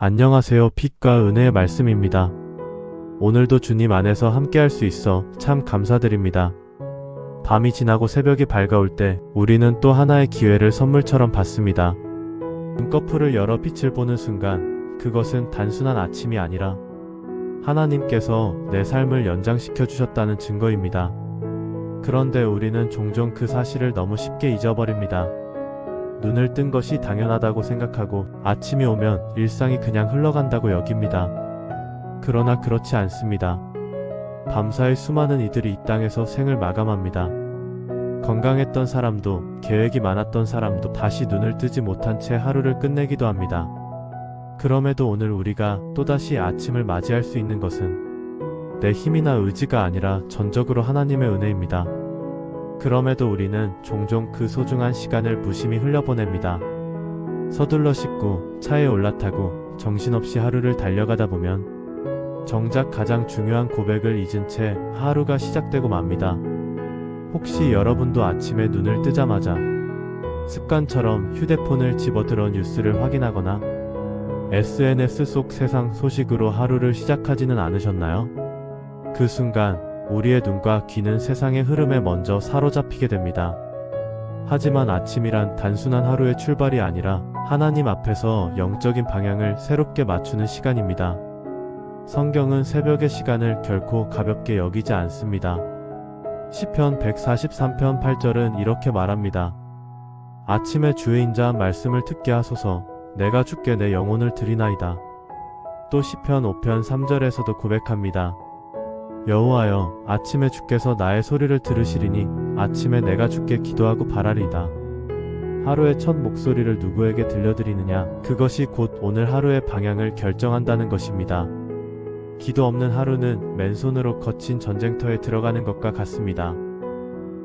안녕하세요. 빛과 은혜의 말씀입니다. 오늘도 주님 안에서 함께할 수 있어 참 감사드립니다. 밤이 지나고 새벽이 밝아올 때 우리는 또 하나의 기회를 선물처럼 받습니다. 눈꺼풀을 열어 빛을 보는 순간 그것은 단순한 아침이 아니라 하나님께서 내 삶을 연장시켜 주셨다는 증거입니다. 그런데 우리는 종종 그 사실을 너무 쉽게 잊어버립니다. 눈을 뜬 것이 당연하다고 생각하고 아침이 오면 일상이 그냥 흘러간다고 여깁니다. 그러나 그렇지 않습니다. 밤사이 수많은 이들이 이 땅에서 생을 마감합니다. 건강했던 사람도, 계획이 많았던 사람도 다시 눈을 뜨지 못한 채 하루를 끝내기도 합니다. 그럼에도 오늘 우리가 또다시 아침을 맞이할 수 있는 것은 내 힘이나 의지가 아니라 전적으로 하나님의 은혜입니다. 그럼에도 우리는 종종 그 소중한 시간을 무심히 흘려보냅니다. 서둘러 씻고 차에 올라타고 정신없이 하루를 달려가다 보면 정작 가장 중요한 고백을 잊은 채 하루가 시작되고 맙니다. 혹시 여러분도 아침에 눈을 뜨자마자 습관처럼 휴대폰을 집어들어 뉴스를 확인하거나 SNS 속 세상 소식으로 하루를 시작하지는 않으셨나요? 그 순간 우리의 눈과 귀는 세상의 흐름에 먼저 사로잡히게 됩니다. 하지만 아침이란 단순한 하루의 출발이 아니라 하나님 앞에서 영적인 방향을 새롭게 맞추는 시간입니다. 성경은 새벽의 시간을 결코 가볍게 여기지 않습니다. 시편 143편 8절은 이렇게 말합니다. 아침에 주의 인자한 말씀을 듣게 하소서. 내가 주께 내 영혼을 드리나이다. 또 시편 5편 3절에서도 고백합니다. 여호와여, 아침에 주께서 나의 소리를 들으시리니 아침에 내가 주께 기도하고 바라리이다. 하루의 첫 목소리를 누구에게 들려드리느냐? 그것이 곧 오늘 하루의 방향을 결정한다는 것입니다. 기도 없는 하루는 맨손으로 거친 전쟁터에 들어가는 것과 같습니다.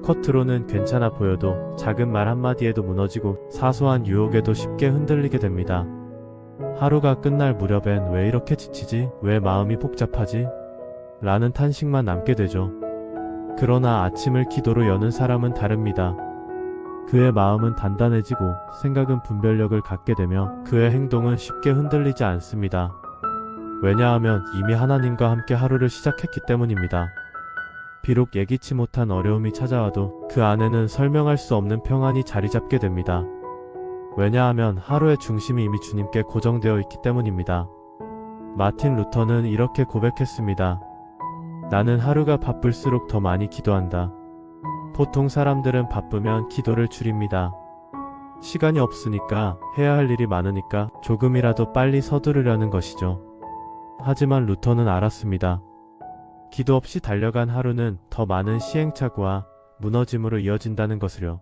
겉으로는 괜찮아 보여도 작은 말 한마디에도 무너지고 사소한 유혹에도 쉽게 흔들리게 됩니다. 하루가 끝날 무렵엔 왜 이렇게 지치지? 왜 마음이 복잡하지? 라는 탄식만 남게 되죠. 그러나 아침을 기도로 여는 사람은 다릅니다. 그의 마음은 단단해지고 생각은 분별력을 갖게 되며 그의 행동은 쉽게 흔들리지 않습니다. 왜냐하면 이미 하나님과 함께 하루를 시작했기 때문입니다. 비록 예기치 못한 어려움이 찾아와도 그 안에는 설명할 수 없는 평안이 자리 잡게 됩니다. 왜냐하면 하루의 중심이 이미 주님께 고정되어 있기 때문입니다. 마틴 루터는 이렇게 고백했습니다. 나는 하루가 바쁠수록 더 많이 기도한다. 보통 사람들은 바쁘면 기도를 줄입니다. 시간이 없으니까, 해야 할 일이 많으니까 조금이라도 빨리 서두르려는 것이죠. 하지만 루터는 알았습니다. 기도 없이 달려간 하루는 더 많은 시행착오와 무너짐으로 이어진다는 것을요.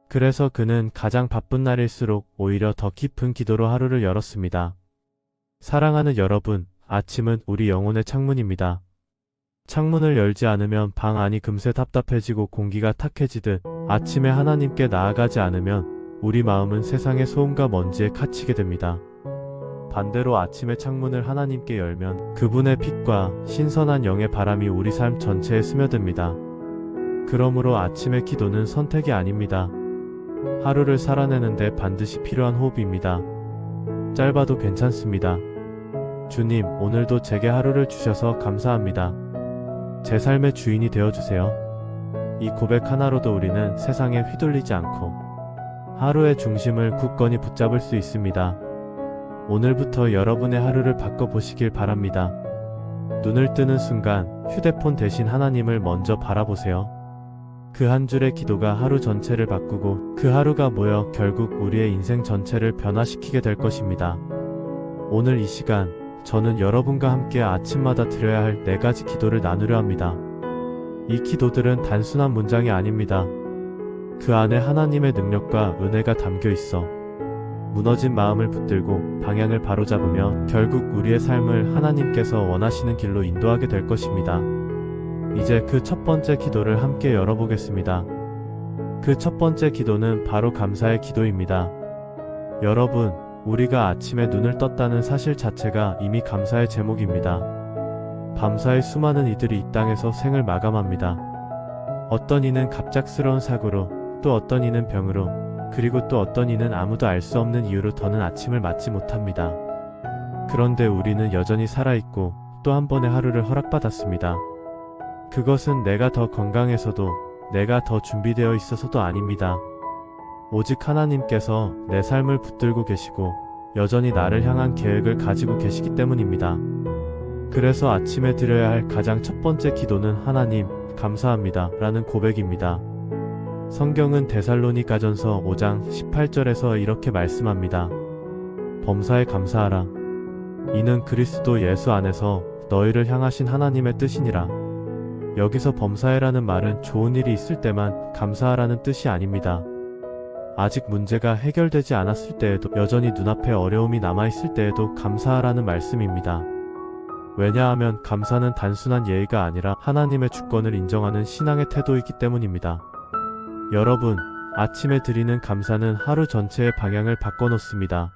그래서 그는 가장 바쁜 날일수록 오히려 더 깊은 기도로 하루를 열었습니다. 사랑하는 여러분, 아침은 우리 영혼의 창문입니다. 창문을 열지 않으면 방 안이 금세 답답해지고 공기가 탁해지듯 아침에 하나님께 나아가지 않으면 우리 마음은 세상의 소음과 먼지에 갇히게 됩니다. 반대로 아침의 창문을 하나님께 열면 그분의 빛과 신선한 영의 바람이 우리 삶 전체에 스며듭니다. 그러므로 아침의 기도는 선택이 아닙니다. 하루를 살아내는데 반드시 필요한 호흡입니다. 짧아도 괜찮습니다. 주님, 오늘도 제게 하루를 주셔서 감사합니다. 제 삶의 주인이 되어주세요. 이 고백 하나로도 우리는 세상에 휘둘리지 않고 하루의 중심을 굳건히 붙잡을 수 있습니다. 오늘부터 여러분의 하루를 바꿔보시길 바랍니다. 눈을 뜨는 순간 휴대폰 대신 하나님을 먼저 바라보세요. 그 한 줄의 기도가 하루 전체를 바꾸고 그 하루가 모여 결국 우리의 인생 전체를 변화시키게 될 것입니다. 오늘 이 시간 저는 여러분과 함께 아침마다 드려야 할 4가지 기도를 나누려 합니다. 이 기도들은 단순한 문장이 아닙니다. 그 안에 하나님의 능력과 은혜가 담겨 있어 무너진 마음을 붙들고 방향을 바로잡으며 결국 우리의 삶을 하나님께서 원하시는 길로 인도하게 될 것입니다. 이제 그 첫 번째 기도를 함께 열어보겠습니다. 그 첫 번째 기도는 바로 감사의 기도입니다. 여러분, 우리가 아침에 눈을 떴다는 사실 자체가 이미 감사의 제목입니다. 밤사이 수많은 이들이 이 땅에서 생을 마감합니다. 어떤 이는 갑작스러운 사고로, 또 어떤 이는 병으로, 그리고 또 어떤 이는 아무도 알 수 없는 이유로 더는 아침을 맞지 못합니다. 그런데 우리는 여전히 살아있고 또 한 번의 하루를 허락받았습니다. 그것은 내가 더 건강해서도 내가 더 준비되어 있어서도 아닙니다. 오직 하나님께서 내 삶을 붙들고 계시고 여전히 나를 향한 계획을 가지고 계시기 때문입니다. 그래서 아침에 드려야 할 가장 첫 번째 기도는 하나님, 감사합니다 라는 고백입니다. 성경은 데살로니가전서 5장 18절에서 이렇게 말씀합니다. 범사에 감사하라. 이는 그리스도 예수 안에서 너희를 향하신 하나님의 뜻이니라. 여기서 범사에라는 말은 좋은 일이 있을 때만 감사하라는 뜻이 아닙니다. 아직 문제가 해결되지 않았을 때에도 여전히 눈앞에 어려움이 남아있을 때에도 감사하라는 말씀입니다. 왜냐하면 감사는 단순한 예의가 아니라 하나님의 주권을 인정하는 신앙의 태도이기 때문입니다. 여러분, 아침에 드리는 감사는 하루 전체의 방향을 바꿔놓습니다.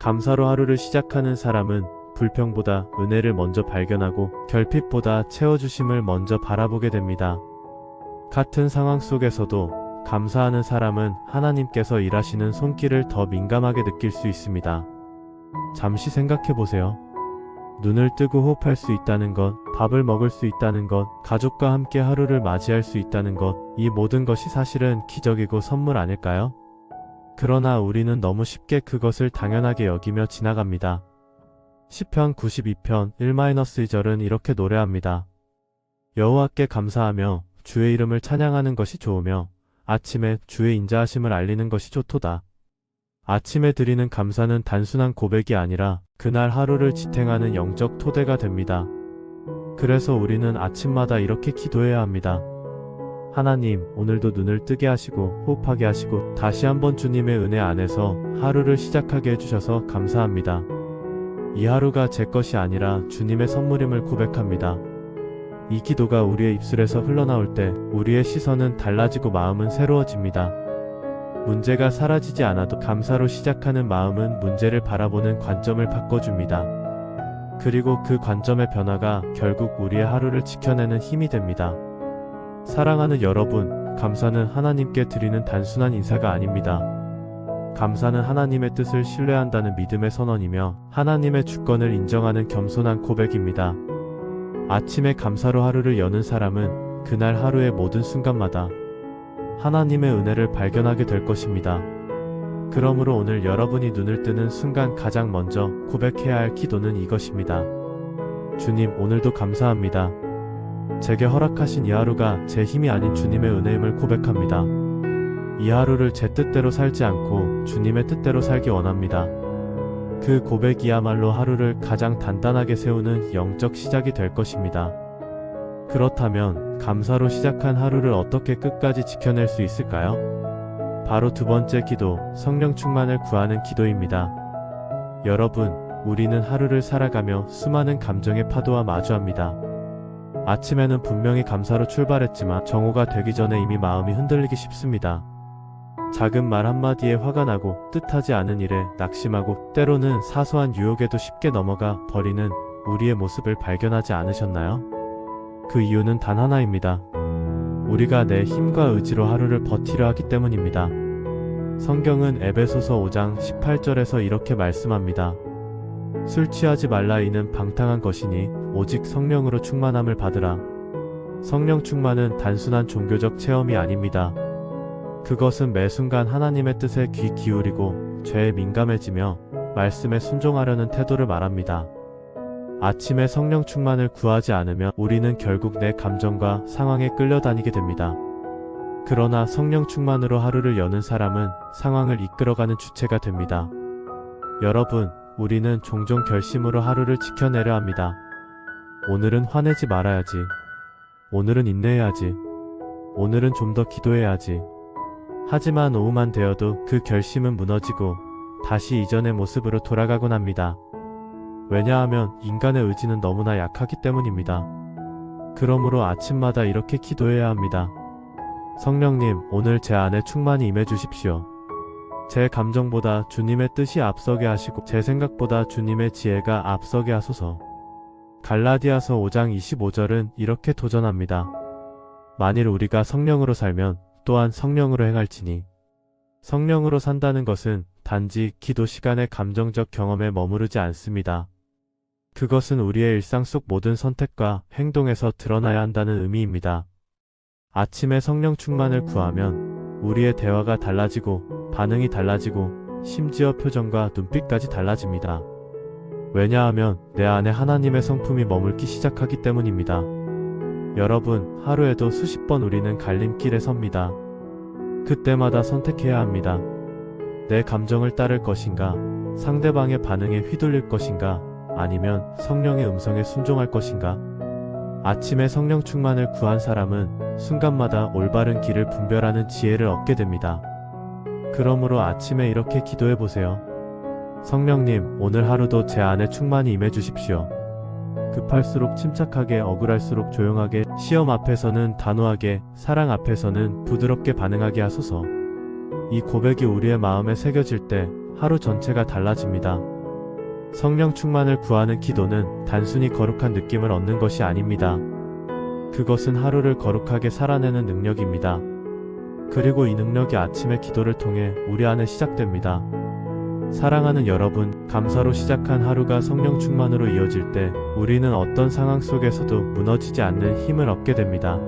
감사로 하루를 시작하는 사람은 불평보다 은혜를 먼저 발견하고 결핍보다 채워주심을 먼저 바라보게 됩니다. 같은 상황 속에서도 감사하는 사람은 하나님께서 일하시는 손길을 더 민감하게 느낄 수 있습니다. 잠시 생각해보세요. 눈을 뜨고 호흡할 수 있다는 것, 밥을 먹을 수 있다는 것, 가족과 함께 하루를 맞이할 수 있다는 것, 이 모든 것이 사실은 기적이고 선물 아닐까요? 그러나 우리는 너무 쉽게 그것을 당연하게 여기며 지나갑니다. 시편 92편 1-2절은 이렇게 노래합니다. 여호와께 감사하며 주의 이름을 찬양하는 것이 좋으며 아침에 주의 인자하심을 알리는 것이 좋도다. 아침에 드리는 감사는 단순한 고백이 아니라 그날 하루를 지탱하는 영적 토대가 됩니다. 그래서 우리는 아침마다 이렇게 기도해야 합니다. 하나님, 오늘도 눈을 뜨게 하시고 호흡하게 하시고 다시 한번 주님의 은혜 안에서 하루를 시작하게 해주셔서 감사합니다. 이 하루가 제 것이 아니라 주님의 선물임을 고백합니다. 이 기도가 우리의 입술에서 흘러나올 때 우리의 시선은 달라지고 마음은 새로워집니다. 문제가 사라지지 않아도 감사로 시작하는 마음은 문제를 바라보는 관점을 바꿔줍니다. 그리고 그 관점의 변화가 결국 우리의 하루를 지켜내는 힘이 됩니다. 사랑하는 여러분, 감사는 하나님께 드리는 단순한 인사가 아닙니다. 감사는 하나님의 뜻을 신뢰한다는 믿음의 선언이며 하나님의 주권을 인정하는 겸손한 고백입니다. 아침에 감사로 하루를 여는 사람은 그날 하루의 모든 순간마다 하나님의 은혜를 발견하게 될 것입니다. 그러므로 오늘 여러분이 눈을 뜨는 순간 가장 먼저 고백해야 할 기도는 이것입니다. 주님, 오늘도 감사합니다. 제게 허락하신 이 하루가 제 힘이 아닌 주님의 은혜임을 고백합니다. 이 하루를 제 뜻대로 살지 않고 주님의 뜻대로 살기 원합니다. 그 고백이야말로 하루를 가장 단단하게 세우는 영적 시작이 될 것입니다. 그렇다면 감사로 시작한 하루를 어떻게 끝까지 지켜낼 수 있을까요? 바로 두 번째 기도, 성령 충만을 구하는 기도입니다. 여러분, 우리는 하루를 살아가며 수많은 감정의 파도와 마주합니다. 아침에는 분명히 감사로 출발했지만 정오가 되기 전에 이미 마음이 흔들리기 쉽습니다. 작은 말 한마디에 화가 나고 뜻하지 않은 일에 낙심하고 때로는 사소한 유혹에도 쉽게 넘어가 버리는 우리의 모습을 발견하지 않으셨나요? 그 이유는 단 하나입니다. 우리가 내 힘과 의지로 하루를 버티려 하기 때문입니다. 성경은 에베소서 5장 18절에서 이렇게 말씀합니다. 술 취하지 말라 이는 방탕한 것이니 오직 성령으로 충만함을 받으라. 성령 충만은 단순한 종교적 체험이 아닙니다. 그것은 매 순간 하나님의 뜻에 귀 기울이고 죄에 민감해지며 말씀에 순종하려는 태도를 말합니다. 아침에 성령 충만을 구하지 않으면 우리는 결국 내 감정과 상황에 끌려다니게 됩니다. 그러나 성령 충만으로 하루를 여는 사람은 상황을 이끌어가는 주체가 됩니다. 여러분, 우리는 종종 결심으로 하루를 지켜내려 합니다. 오늘은 화내지 말아야지. 오늘은 인내해야지. 오늘은 좀 더 기도해야지. 하지만 오후만 되어도 그 결심은 무너지고 다시 이전의 모습으로 돌아가곤 합니다. 왜냐하면 인간의 의지는 너무나 약하기 때문입니다. 그러므로 아침마다 이렇게 기도해야 합니다. 성령님, 오늘 제 안에 충만히 임해 주십시오. 제 감정보다 주님의 뜻이 앞서게 하시고 제 생각보다 주님의 지혜가 앞서게 하소서. 갈라디아서 5장 25절은 이렇게 도전합니다. 만일 우리가 성령으로 살면 또한 성령으로 행할지니. 성령으로 산다는 것은 단지 기도 시간의 감정적 경험에 머무르지 않습니다. 그것은 우리의 일상 속 모든 선택과 행동에서 드러나야 한다는 의미입니다. 아침에 성령 충만을 구하면 우리의 대화가 달라지고 반응이 달라지고 심지어 표정과 눈빛까지 달라집니다. 왜냐하면 내 안에 하나님의 성품이 머물기 시작하기 때문입니다. 여러분, 하루에도 수십 번 우리는 갈림길에 섭니다. 그때마다 선택해야 합니다. 내 감정을 따를 것인가, 상대방의 반응에 휘둘릴 것인가, 아니면 성령의 음성에 순종할 것인가. 아침에 성령 충만을 구한 사람은 순간마다 올바른 길을 분별하는 지혜를 얻게 됩니다. 그러므로 아침에 이렇게 기도해 보세요. 성령님, 오늘 하루도 제 안에 충만히 임해 주십시오. 급할수록 침착하게, 억울할수록 조용하게, 시험 앞에서는 단호하게, 사랑 앞에서는 부드럽게 반응하게 하소서. 이 고백이 우리의 마음에 새겨질 때 하루 전체가 달라집니다. 성령 충만을 구하는 기도는 단순히 거룩한 느낌을 얻는 것이 아닙니다. 그것은 하루를 거룩하게 살아내는 능력입니다. 그리고 이 능력이 아침의 기도를 통해 우리 안에 시작됩니다. 사랑하는 여러분, 감사로 시작한 하루가 성령 충만으로 이어질 때 우리는 어떤 상황 속에서도 무너지지 않는 힘을 얻게 됩니다.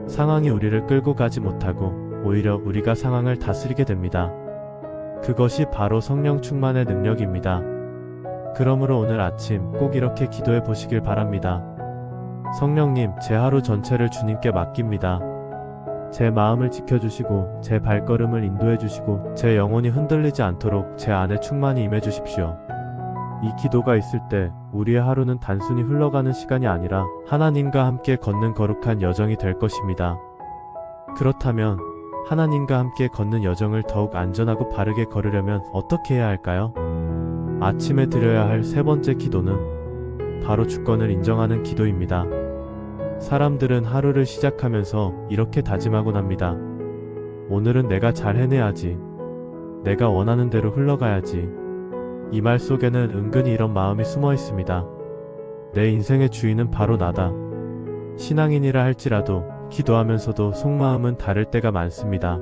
상황이 우리를 끌고 가지 못하고 오히려 우리가 상황을 다스리게 됩니다. 그것이 바로 성령 충만의 능력입니다. 그러므로 오늘 아침 꼭 이렇게 기도해 보시길 바랍니다. 성령님, 제 하루 전체를 주님께 맡깁니다. 제 마음을 지켜주시고 제 발걸음을 인도해 주시고 제 영혼이 흔들리지 않도록 제 안에 충만히 임해 주십시오. 이 기도가 있을 때 우리의 하루는 단순히 흘러가는 시간이 아니라 하나님과 함께 걷는 거룩한 여정이 될 것입니다. 그렇다면 하나님과 함께 걷는 여정을 더욱 안전하고 바르게 걸으려면 어떻게 해야 할까요? 아침에 드려야 할 세 번째 기도는 바로 주권을 인정하는 기도입니다. 사람들은 하루를 시작하면서 이렇게 다짐하곤 합니다. 오늘은 내가 잘 해내야지. 내가 원하는 대로 흘러가야지. 이 말 속에는 은근히 이런 마음이 숨어 있습니다. 내 인생의 주인은 바로 나다. 신앙인이라 할지라도 기도하면서도 속마음은 다를 때가 많습니다.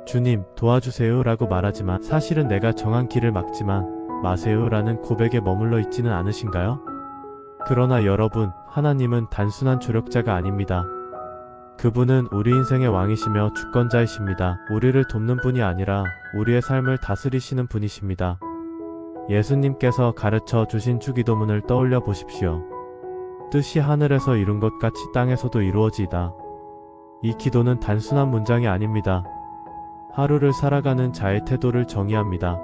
주님, 도와주세요 라고 말하지만 사실은 내가 정한 길을 막지만 마세요 라는 고백에 머물러 있지는 않으신가요? 그러나 여러분, 하나님은 단순한 조력자가 아닙니다. 그분은 우리 인생의 왕이시며 주권자이십니다. 우리를 돕는 분이 아니라 우리의 삶을 다스리시는 분이십니다. 예수님께서 가르쳐 주신 주기도문을 떠올려 보십시오. 뜻이 하늘에서 이룬 것 같이 땅에서도 이루어지이다. 이 기도는 단순한 문장이 아닙니다. 하루를 살아가는 자의 태도를 정의합니다.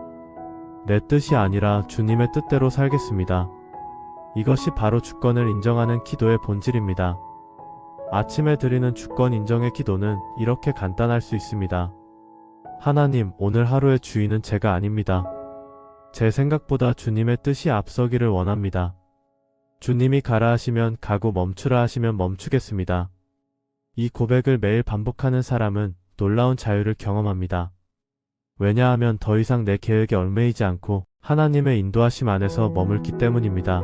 내 뜻이 아니라 주님의 뜻대로 살겠습니다. 이것이 바로 주권을 인정하는 기도의 본질입니다. 아침에 드리는 주권 인정의 기도는 이렇게 간단할 수 있습니다. 하나님, 오늘 하루의 주인은 제가 아닙니다. 제 생각보다 주님의 뜻이 앞서기를 원합니다. 주님이 가라 하시면 가고 멈추라 하시면 멈추겠습니다. 이 고백을 매일 반복하는 사람은 놀라운 자유를 경험합니다. 왜냐하면 더 이상 내 계획에 얽매이지 않고 하나님의 인도하심 안에서 머물기 때문입니다.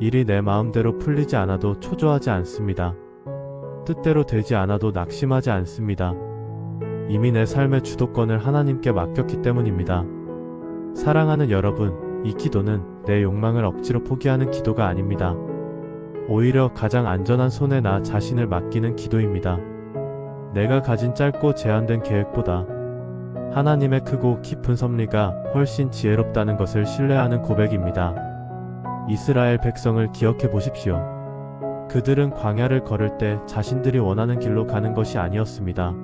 일이 내 마음대로 풀리지 않아도 초조하지 않습니다. 뜻대로 되지 않아도 낙심하지 않습니다. 이미 내 삶의 주도권을 하나님께 맡겼기 때문입니다. 사랑하는 여러분, 이 기도는 내 욕망을 억지로 포기하는 기도가 아닙니다. 오히려 가장 안전한 손에 나 자신을 맡기는 기도입니다. 내가 가진 짧고 제한된 계획보다 하나님의 크고 깊은 섭리가 훨씬 지혜롭다는 것을 신뢰하는 고백입니다. 이스라엘 백성을 기억해 보십시오. 그들은 광야를 걸을 때 자신들이 원하는 길로 가는 것이 아니었습니다.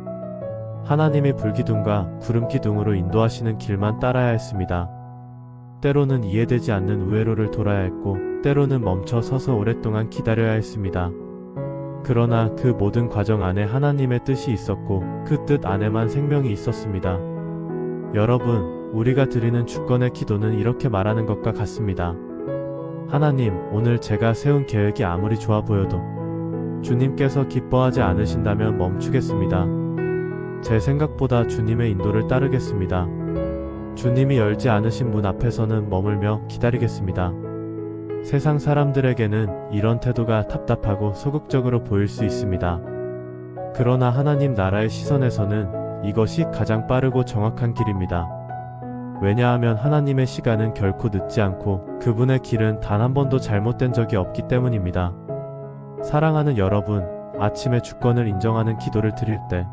하나님이 불기둥과 구름기둥으로 인도하시는 길만 따라야 했습니다. 때로는 이해되지 않는 우회로를 돌아야 했고, 때로는 멈춰 서서 오랫동안 기다려야 했습니다. 그러나 그 모든 과정 안에 하나님의 뜻이 있었고, 그 뜻 안에만 생명이 있었습니다. 여러분, 우리가 드리는 주권의 기도는 이렇게 말하는 것과 같습니다. 하나님, 오늘 제가 세운 계획이 아무리 좋아 보여도 주님께서 기뻐하지 않으신다면 멈추겠습니다. 제 생각보다 주님의 인도를 따르겠습니다. 주님이 열지 않으신 문 앞에서는 머물며 기다리겠습니다. 세상 사람들에게는 이런 태도가 답답하고 소극적으로 보일 수 있습니다. 그러나 하나님 나라의 시선에서는 이것이 가장 빠르고 정확한 길입니다. 왜냐하면 하나님의 시간은 결코 늦지 않고 그분의 길은 단 한 번도 잘못된 적이 없기 때문입니다. 사랑하는 여러분, 아침에 주권을 인정하는 기도를 드릴 때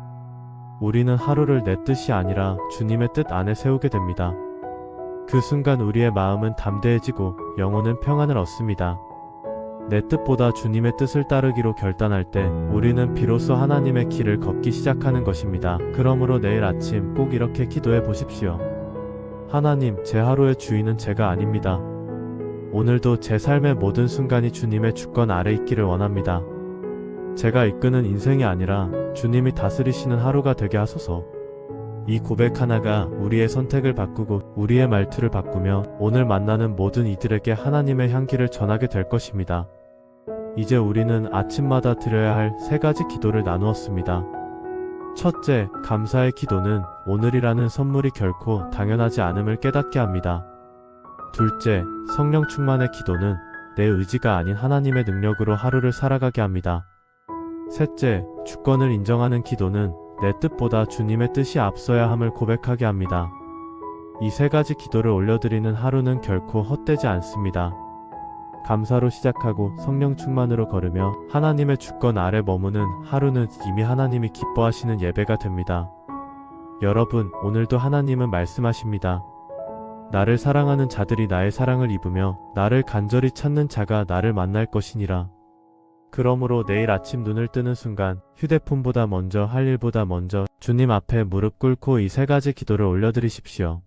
우리는 하루를 내 뜻이 아니라 주님의 뜻 안에 세우게 됩니다. 그 순간 우리의 마음은 담대해지고 영혼은 평안을 얻습니다. 내 뜻보다 주님의 뜻을 따르기로 결단할 때 우리는 비로소 하나님의 길을 걷기 시작하는 것입니다. 그러므로 내일 아침 꼭 이렇게 기도해 보십시오. 하나님, 제 하루의 주인은 제가 아닙니다. 오늘도 제 삶의 모든 순간이 주님의 주권 아래 있기를 원합니다. 제가 이끄는 인생이 아니라 주님이 다스리시는 하루가 되게 하소서. 이 고백 하나가 우리의 선택을 바꾸고 우리의 말투를 바꾸며 오늘 만나는 모든 이들에게 하나님의 향기를 전하게 될 것입니다. 이제 우리는 아침마다 드려야 할 3가지 기도를 나누었습니다. 첫째, 감사의 기도는 오늘이라는 선물이 결코 당연하지 않음을 깨닫게 합니다. 둘째, 성령 충만의 기도는 내 의지가 아닌 하나님의 능력으로 하루를 살아가게 합니다. 셋째, 주권을 인정하는 기도는 내 뜻보다 주님의 뜻이 앞서야 함을 고백하게 합니다. 이 3가지 기도를 올려드리는 하루는 결코 헛되지 않습니다. 감사로 시작하고 성령 충만으로 걸으며 하나님의 주권 아래 머무는 하루는 이미 하나님이 기뻐하시는 예배가 됩니다. 여러분, 오늘도 하나님은 말씀하십니다. 나를 사랑하는 자들이 나의 사랑을 입으며 나를 간절히 찾는 자가 나를 만날 것이니라. 그러므로 내일 아침 눈을 뜨는 순간 휴대폰보다 먼저 할 일보다 먼저 주님 앞에 무릎 꿇고 이 3가지 기도를 올려드리십시오.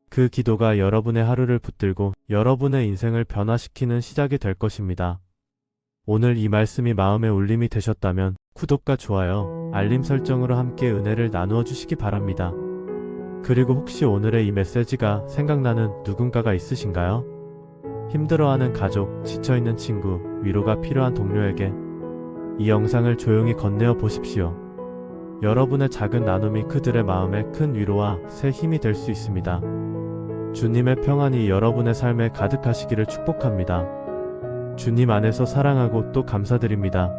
그 기도가 여러분의 하루를 붙들고 여러분의 인생을 변화시키는 시작이 될 것입니다. 오늘 이 말씀이 마음의 울림이 되셨다면 구독과 좋아요, 알림 설정으로 함께 은혜를 나누어 주시기 바랍니다. 그리고 혹시 오늘의 이 메시지가 생각나는 누군가가 있으신가요? 힘들어하는 가족, 지쳐있는 친구, 위로가 필요한 동료에게 이 영상을 조용히 건네어 보십시오. 여러분의 작은 나눔이 그들의 마음에 큰 위로와 새 힘이 될 수 있습니다. 주님의 평안이 여러분의 삶에 가득하시기를 축복합니다. 주님 안에서 사랑하고 또 감사드립니다.